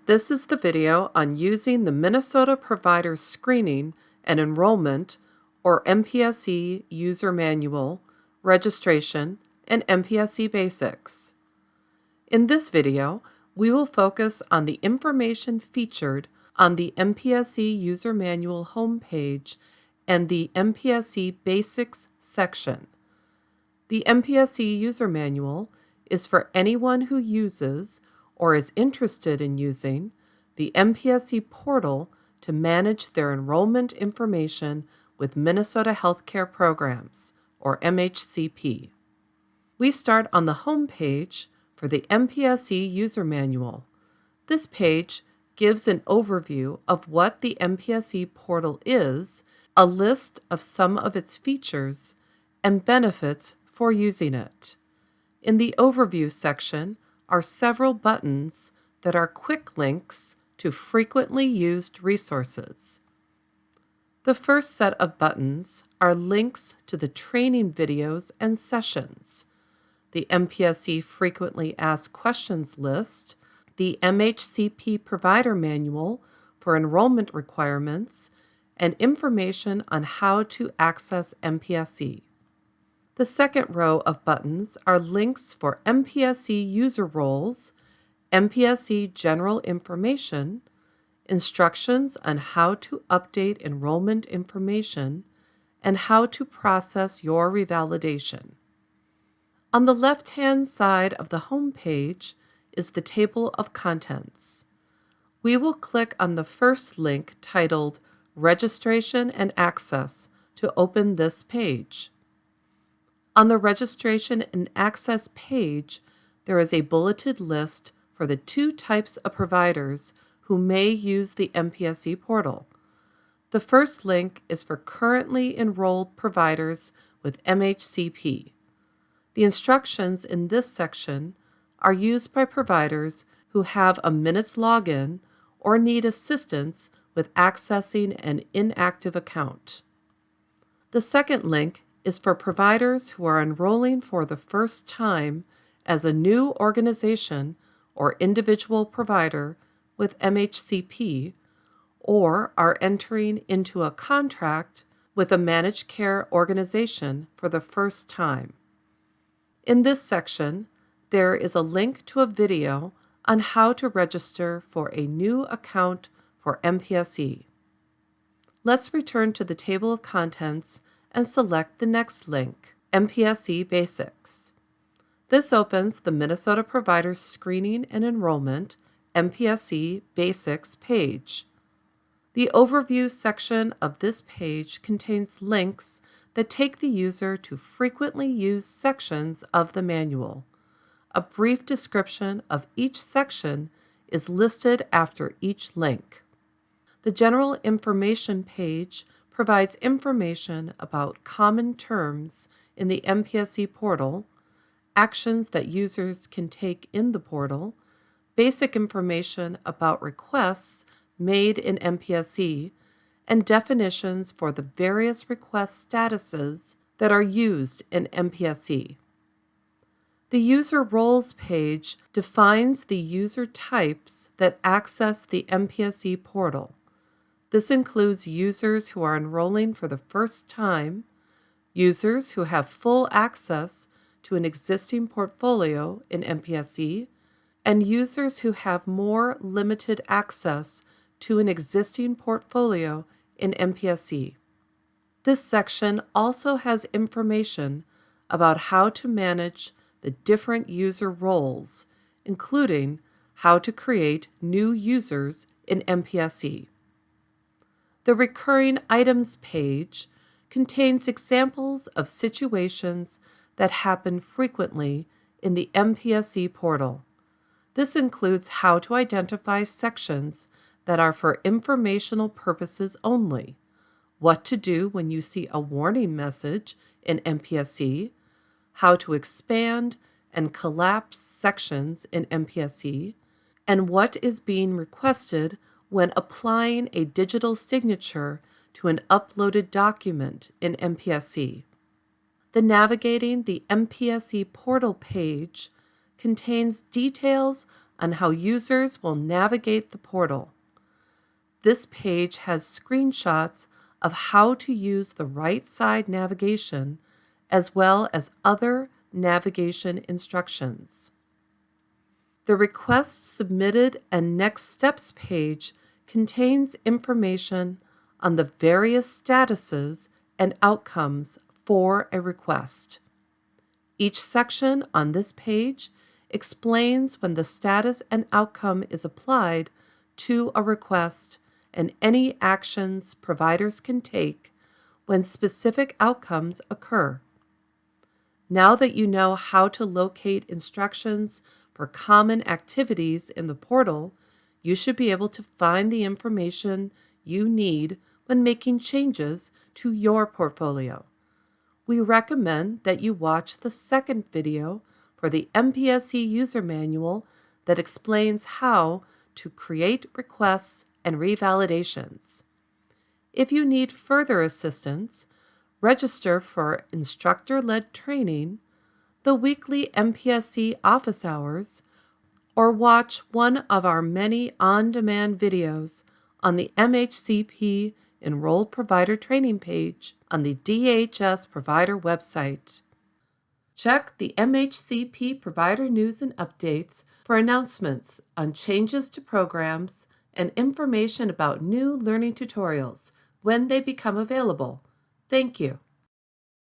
This is the video on using the Minnesota Provider Screening and Enrollment, or MPSE User Manual, Registration, and MPSE Basics. In this video, we will focus on the information featured on the MPSE User Manual homepage and the MPSE Basics section. The MPSE User Manual is for anyone who uses or is interested in using the MPSE portal to manage their enrollment information with Minnesota Healthcare Programs, or MHCP. We start on the home page for the MPSE User Manual. This page gives an overview of what the MPSE portal is, a list of some of its features, and benefits for using it. In the Overview section are several buttons that are quick links to frequently used resources. The first set of buttons are links to the training videos and sessions, the MPSE Frequently Asked Questions list, the MHCP Provider Manual for enrollment requirements, and information on how to access MPSE. The second row of buttons are links for MPSE user roles, MPSE general information, instructions on how to update enrollment information, and how to process your revalidation. On the left-hand side of the home page is the table of contents. We will click on the first link titled Registration and Access to open this page. On the Registration and Access page, there is a bulleted list for the two types of providers who may use the MPSE portal. The first link is for currently enrolled providers with MHCP. The instructions in this section are used by providers who have a Minutes login or need assistance with accessing an inactive account. The second link is for providers who are enrolling for the first time as a new organization or individual provider with MHCP, or are entering into a contract with a managed care organization for the first time. In this section, there is a link to a video on how to register for a new account for MPSE. Let's return to the table of contents and select the next link, MPSE Basics. This opens the Minnesota Provider Screening and Enrollment, MPSE Basics page. The Overview section of this page contains links that take the user to frequently used sections of the manual. A brief description of each section is listed after each link. The General Information page provides information about common terms in the MPSE portal, actions that users can take in the portal, basic information about requests made in MPSE, and definitions for the various request statuses that are used in MPSE. The User Roles page defines the user types that access the MPSE portal. This includes users who are enrolling for the first time, users who have full access to an existing portfolio in MPSE, and users who have more limited access to an existing portfolio in MPSE. This section also has information about how to manage the different user roles, including how to create new users in MPSE. The Recurring Items page contains examples of situations that happen frequently in the MPSE portal. This includes how to identify sections that are for informational purposes only, what to do when you see a warning message in MPSE, how to expand and collapse sections in MPSE, and what is being requested when applying a digital signature to an uploaded document in MPSE. The Navigating the MPSE portal page contains details on how users will navigate the portal. This page has screenshots of how to use the right side navigation as well as other navigation instructions. The Request Submitted and Next Steps page contains information on the various statuses and outcomes for a request. Each section on this page explains when the status and outcome is applied to a request and any actions providers can take when specific outcomes occur. Now that you know how to locate instructions for common activities in the portal, you should be able to find the information you need when making changes to your portfolio. We recommend that you watch the second video for the MPSE User Manual that explains how to create requests and revalidations. If you need further assistance, register for instructor-led training, the weekly MPSE office hours, or watch one of our many on-demand videos on the MHCP Enrolled Provider Training page on the DHS Provider website. Check the MHCP Provider News and Updates for announcements on changes to programs and information about new learning tutorials when they become available. Thank you.